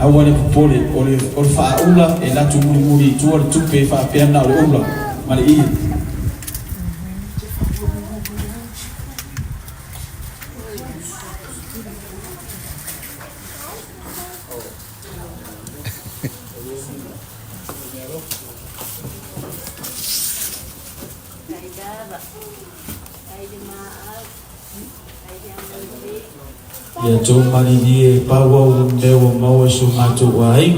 awale pole ole faula e la tu muri tu pe fa pena ole ula mali I ya to mali die pawa dewa mau sumatu wai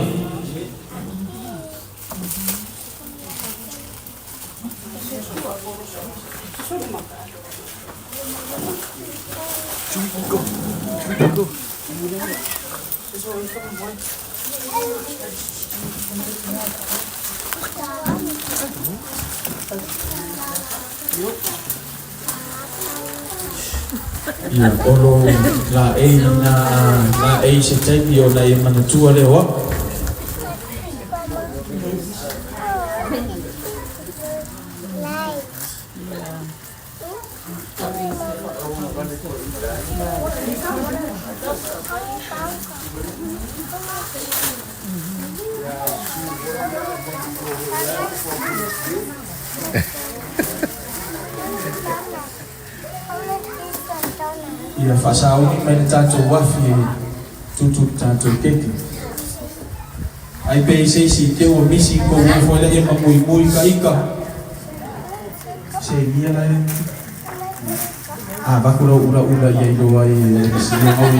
ya olo la se tei o la manatua le wa ia fasau ni mai tato wafi tutu tato keke ai pe si te o misi ko mo le e mamui ka ika se dia la bakula ura ia do ai si no do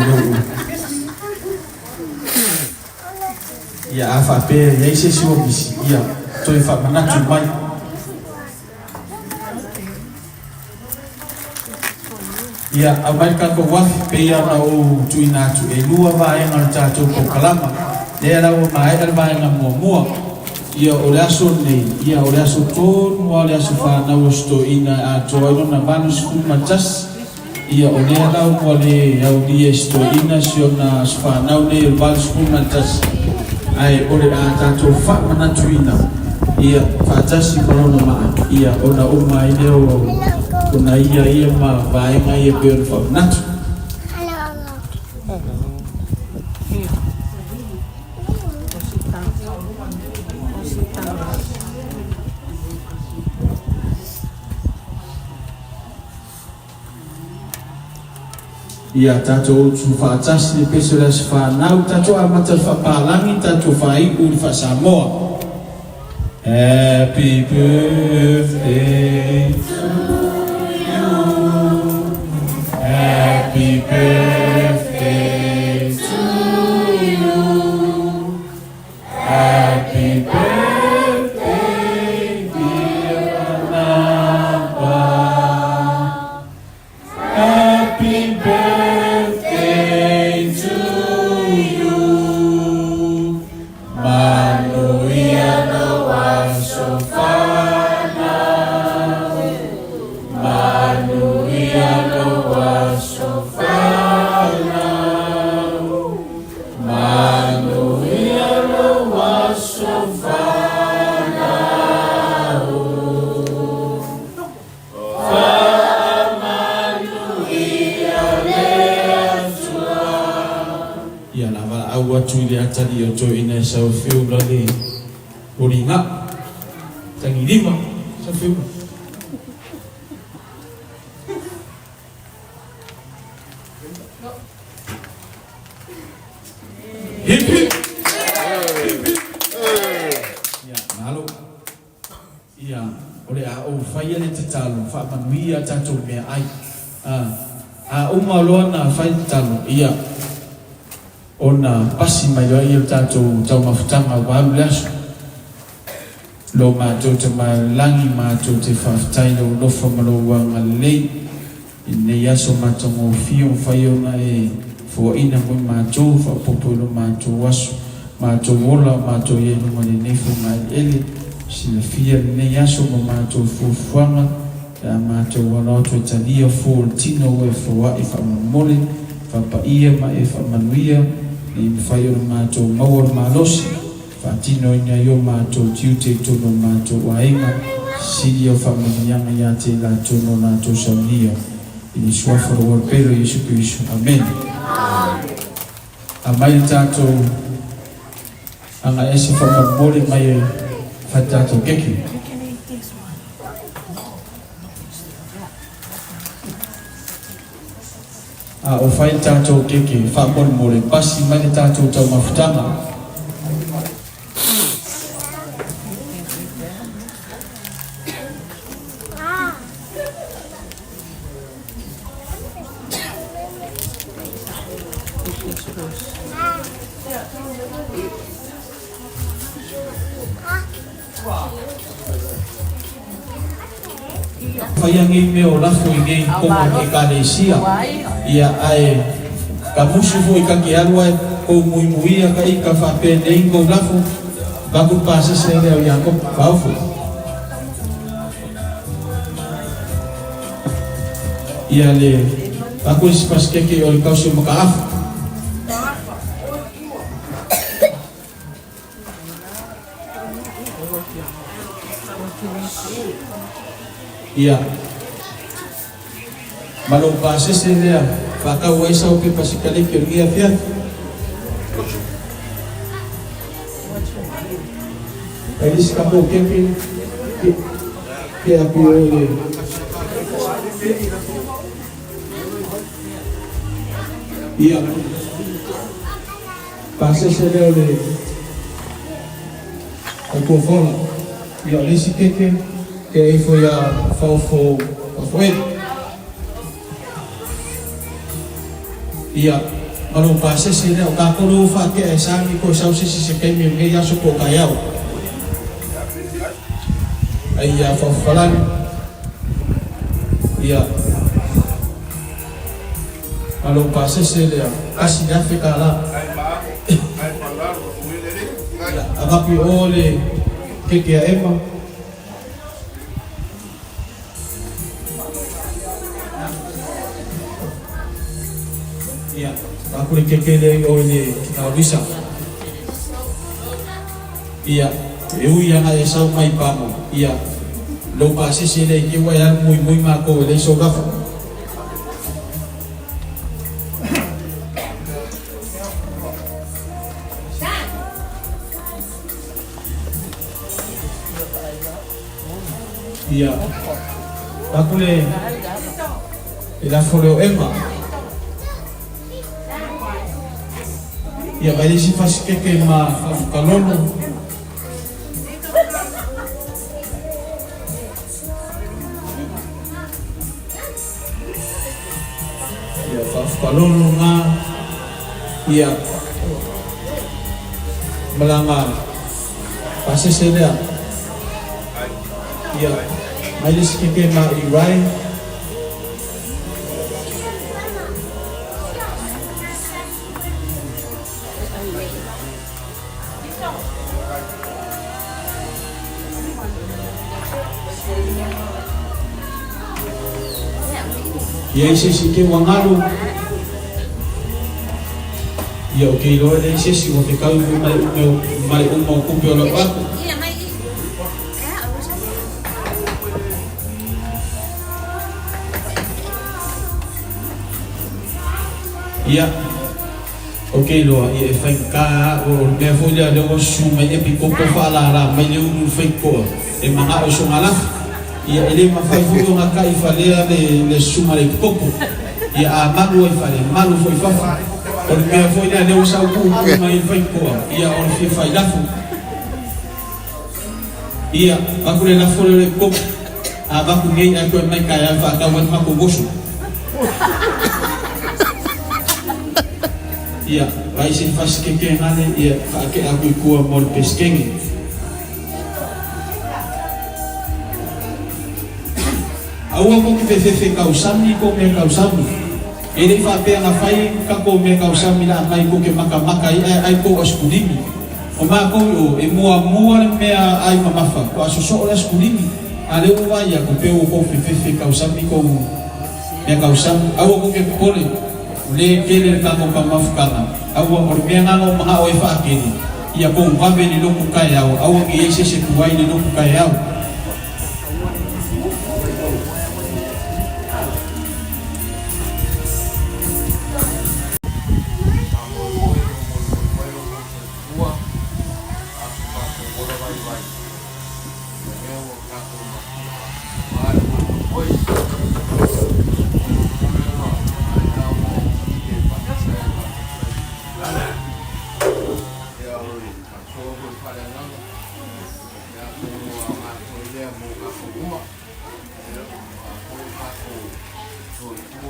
ia afa pe ia se si o misi ia to e fa manatu mai ia Amerika ko wafi pe ia na o tuina tu e lua vai ngal tato ko kalama le ala o mai al vai na mo ia o laso nei ia o laso to no le aso fa na o sto ina a to na manus ku matas ia o le ala o le au di sto ina sio na fa na o le valus ku matas ai o le a tato fa na tuina ia fa tasi ko no ma ia o na o mai le o kuna ia ma vai mai e per fa nat ia tato tu fa tasi pe se la fa na tato amata fa palangi tato fai u fa Samoa happy birthday Happy birthday to you. Happy birthday, dear Anapa. Happy birthday to you. Manuia no wasofana. Manuia no tu dia tadi yo to ina sa fiu lagi uringa tangi lima sa fiu hip hip ya malu ya oleh au faya le talo fa manuia tanto me ai uma lona fa talo iya ona pasi mai yo ia tato tau mafutanga wa alulas lo ma to te langi ma to te faftai lo no famalo wa ngale ine yaso ma to mo fio fayo na e fo ina mo ma to fa popolo ma to wasu ma to wola ma to ye no ne ne fo ma ele si fia ne yaso mo ma to fo fanga ma to wola to talia fo tino we fo wa ifa mole fa pa ia ma ifa manuia in fayo mato mawar malos fatino nya yo mato tiute to no mato wainga sidio familia ya te la to no na to sonio in swafo wor pero Yesu Kristo amen amai tato anga esi whamamore mai whatato keki. O whai tātou keke, whamamore pasi mai tātou tau mawhutanga. Whaiangi meo lafu i ngei koma ke kānesia. Ia ai ka musu fo i ka ke alua o muimuia ka i ka whapene ingo lafu. Baku pāsese reo i ako paufu. Ia le baku isi paskeke o i kausu makaafu. Ia malo pasese lea whakau aisa o ke pasikale ki o ria pia ai disi kapo kepi ke api o le ia pasese lea o le o kofola ia lisi keke que aí foi a Falfo foi ia malo pase se le o ka ko fa ke esa ni ko sa se ke mi me ya so ko ka ya ai ya Falfalan ia malo pase se le asi ya fe kala aga pi ole que a Emma aku le kekele o le taurisa ia eu ia na esa mai pamo ia lo pase se le que vai muy maco le so gafa ia aku le la follow Emma. Ia vai si faz que ma kalono ia faz kalono nga ia melanga pase seria ia vai si que ma irai ia ese si ke wangalo ia o ke ilo ele ese si o te kau mai umo kupi o la paku ia o ke ilo ia e whainka o mea fulia leo suma e piko ko whaalara mai leo whaiko e mga o sungalafu ia ele mafai futo nga kai falea le suma le koko ia a malu e fale malu foi fafa o me foi le o sau ku mai foi ko ia o fi fai lafu ia aku le la fole le koko a ba ku ngai ai ko mai kai fa ka wan ma ko bosu ia vai se faz que ngane ia fa ke aku ku mo peskengi aua ko ke fefe kausami ko me kausami ele fa pe na fai ka ko me kausami na mai ko ke maka ai ko askulimi o ma ko o e mua me ai mamafa ko asoso o askulimi ale o vai ko pe o ko fefe kausami ko me kausami aua ko ke pole le kele ka ko mafukana aua o me ngalo ma o fa kini ia ko va veni lo ku kai au aua ke ese se ku vai lo ku kai au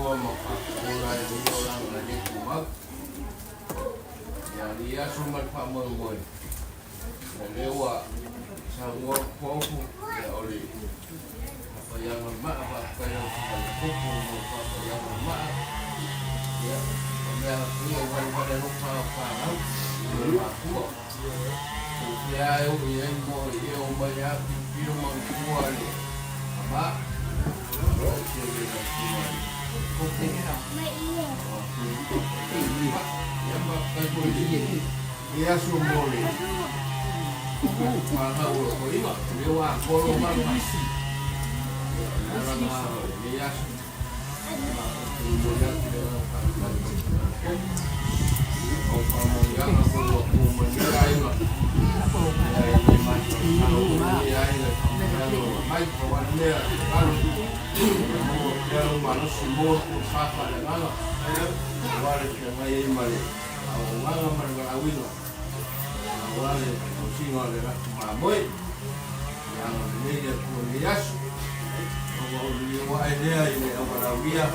Lua mulai dia orang lagi kumak. Yang dia cuma pamer-pamer. Lewat sanggup fokus ya oleh apa yang bermaaf apa yang hukum apa yang bermaaf ya kemudian dia pada lupa paham aku ya yang mau dia banyak film keluar ni apa yang bakal boleh dia semua ni mahal lima lewat kolom masih orang dia kemudian kamu yang aku menilai lah kalau menilai baik kawannya kalau manusia mau apa dengan wale mai male awang margawin wale singo de la mamoy yang media komunitas kalau dia idea ini apa dia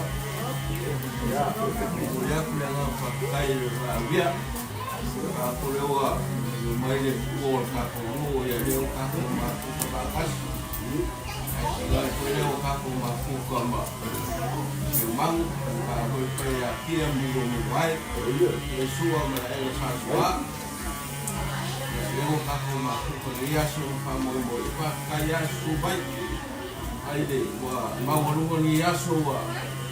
ya kemudian yang pakai dia aku lewat mai gol kaku ya dia kaku masuk ke batas kalau dia kaku masuk ke memang aku percaya minggu baik Yesua mereka semua eu kaku masuk ke dia semua mau kaya subai aide wa mau nunggu dia semua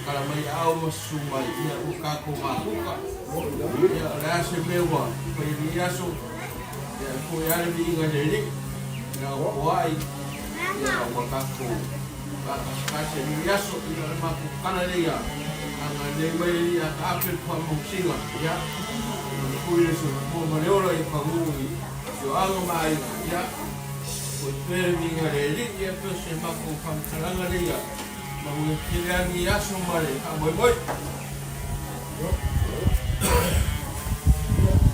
kalau mai au masumai ya kaku masuk ya rasa mewa dia semua ya ku ya lebih ngajari ya kuai ya wakaku kasih dia semua maku karena dia ang may apil pa mong sila ya kuya so maniwala yung pangungui so ang may ya pwede nga rin ya pero siya makupang kalangan niya mangukilang niya sumali boy boy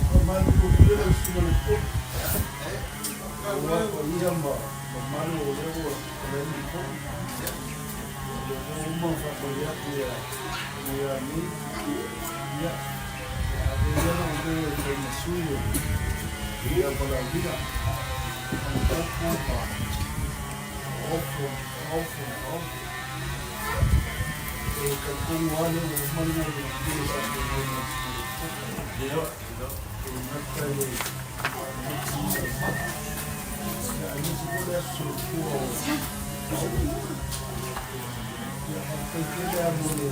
kamali ko pila sumali ko kawa ko iya ba kamali ko lewo kamali ko umang fakulya ya ya ni ya ya no de suyo ya para vida apa off como wale umanya ni kisa ya nakale ya ni sikuwa sukuwa Kita boleh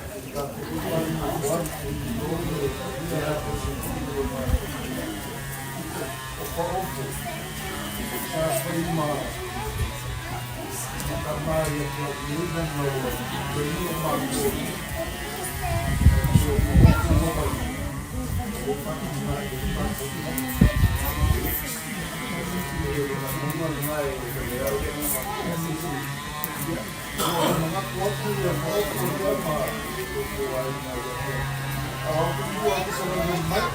kita kebutuhan buat untuk dia positif apa saya terima karena yang ini dan lawan ini mampu mengaku yang mau keluar aku buat sebelum mat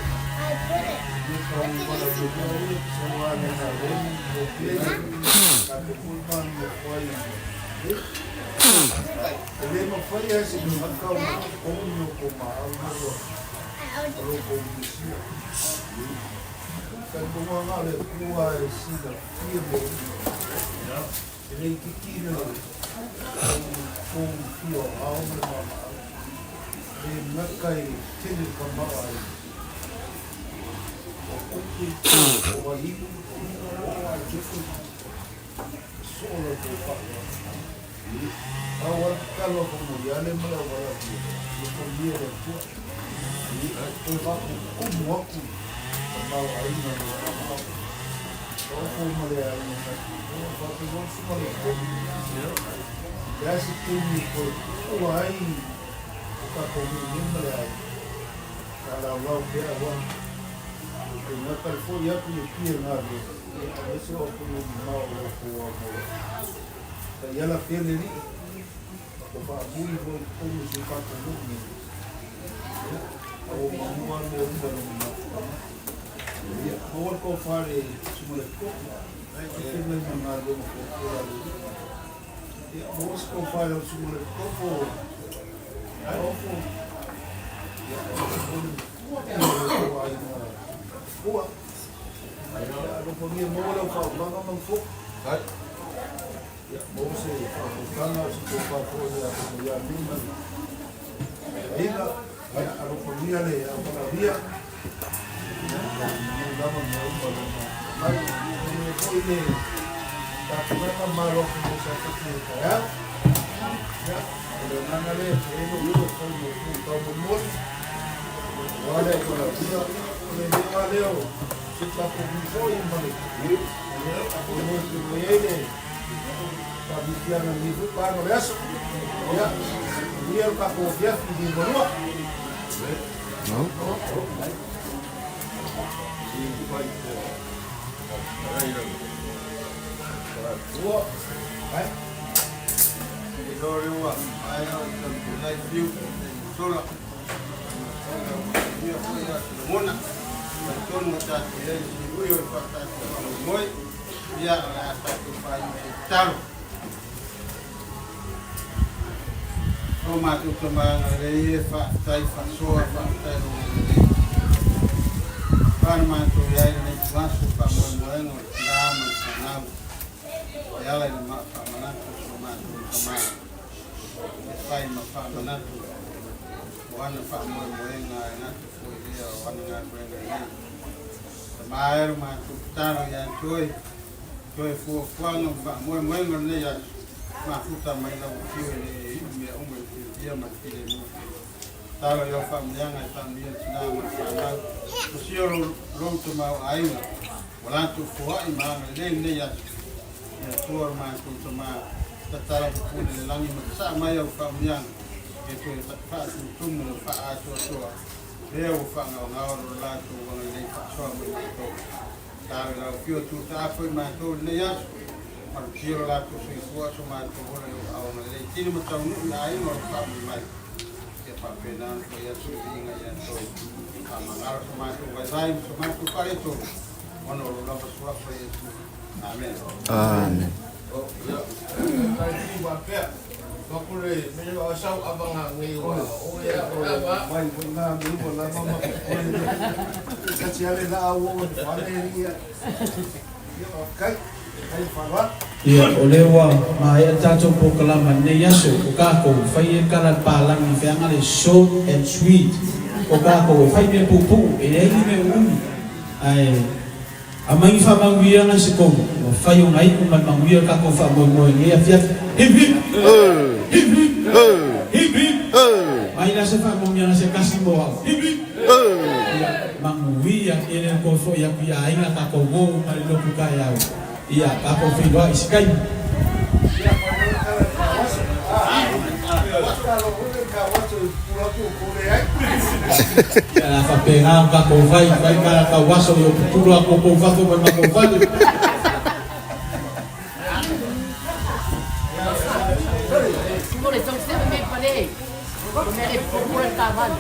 di kaum pada jokowi semua negara mungkin ada pulpan berkuai jadi mempunyai sebelum kau umum kumau kalau komisi kan semua ada kuai sih kiri ini kiri kung kio au mama e nakai tini kamai o kuki o wali o ajuku solo tu pa awal kalau kemudian melawan itu kemudian itu aku aku mau aina aku melihat aku semua ya si tumi por uai o ka komi nimbre ai kalau Allah dia Nga California aku pia nga le. Ese o ko no ma o ko o mo. Ta yala pele ni. Ko pa bui mo ko mo se pa ko ni. O mamua le o ba no. Ya, ko ko fare sumule ko. Ai ke me ma le mo ko la. Ya, mo ko fare sumule ko ko. Ai o ko. Ya, Buat, ada pengen mau lah kau, bangga mangkuk, kan? Ya, mau sih, bukan lah situ kau ya, ya lima. Ina, ada pengen le, apa dia? Dalam mau mai, ini kau ini, tak pernah malu kalau saya tu ya. Ya, kalau mana le, ini kau mau wale kalau dia leva leo se tá com foi mano aku mau tu ele tapi dia nak itu kan res ya dia tak kau dia di mana no ini baik dua baik itu dua ayo kita live view solar dia punya mona betul macam dia diuyo fakta moi dia rasa tu paling tahu Roma tu kembang dari fakta faksoa fakta Roma tu ya ini masuk pamoin nama senam ya lain mak pamanan Roma tu kembang sai mak pamanan wana fa mo moenga na foi dia wana nga moenga ni maer ma tu tano ya toi fu kwanga ba mo moenga ne ya ma futa mai na fio ni me umbe dia ma tile mo talo yo fa mnyanga tambia tsina ma sana sio ro tu ma aina wala tu fo ima ne ya tuor ma tu ma tatara pu ni langi ma sa ma yo fa mnyanga itu tak tumul fa ato leo fa ngao la tu wang le fa so mo to ta la fio tu ta foi ma to le ya mar tiro la tu si so ma to wala au le tini mo tau na ai mo fa mai ke pa pena ko ya su inga ya to amangaro so ma to vai so ma to pare to ono la so fa ya tu amen Amen. Oh ya tadi wa pe Bakure, menyebab asal abang ngai wa. Oh ya, mai bunga dulu bola mama. Kecil ada awu, mana ni ya? Ya, okay. Hai fawat. Ya, olewa mai atato po kalaman ne yaso ka ko fai kala palang ni fanga le short and sweet. Ko ka ko fai me pupu, ele ni me ai amai fa mangwia na se ko fai un ai ku mangwia ka ko fa mo ni afia. Hibi. Mai na se fa mo na se kasi mo. Hibi. Mangwia ele ko fo ya ku ya ina ka ko go mai lo ku ka ya. Iya, ako fidwa iskai. Ya fa pena ka ko vai ka waso yo pulo ako ko fa ko ma ko fa. Boleh tong sempre me falei. Me procura tavan.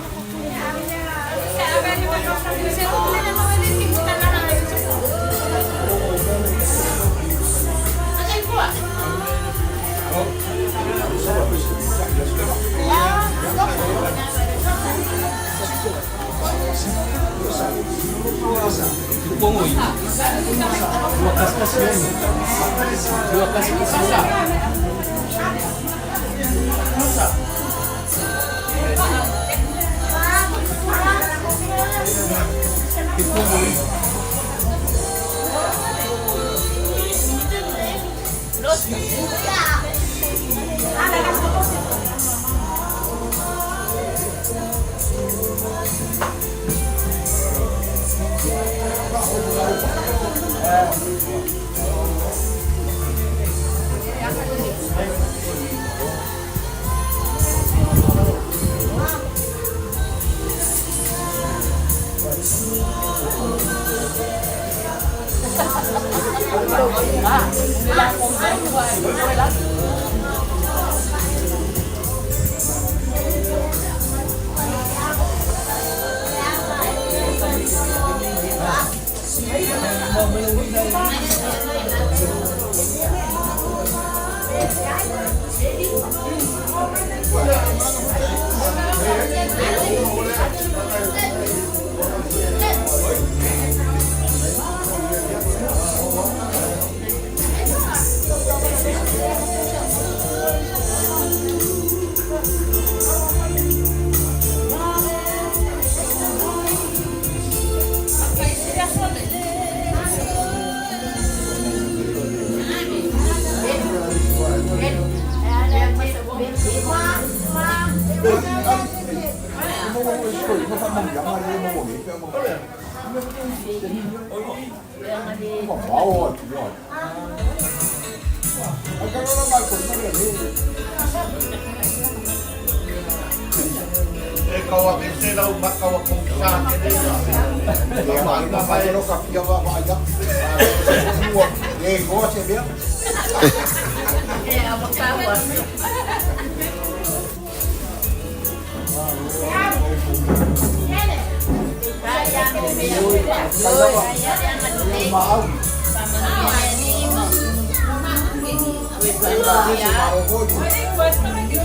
Ah, wala akong buhay. Wala. Ikaw ang isilaw, makaw akong sa akin nila. Kaya makakapalo ka, kaya makakajak. Ego, siya Kaya magtawa. Kaya mo Maaw. Kaya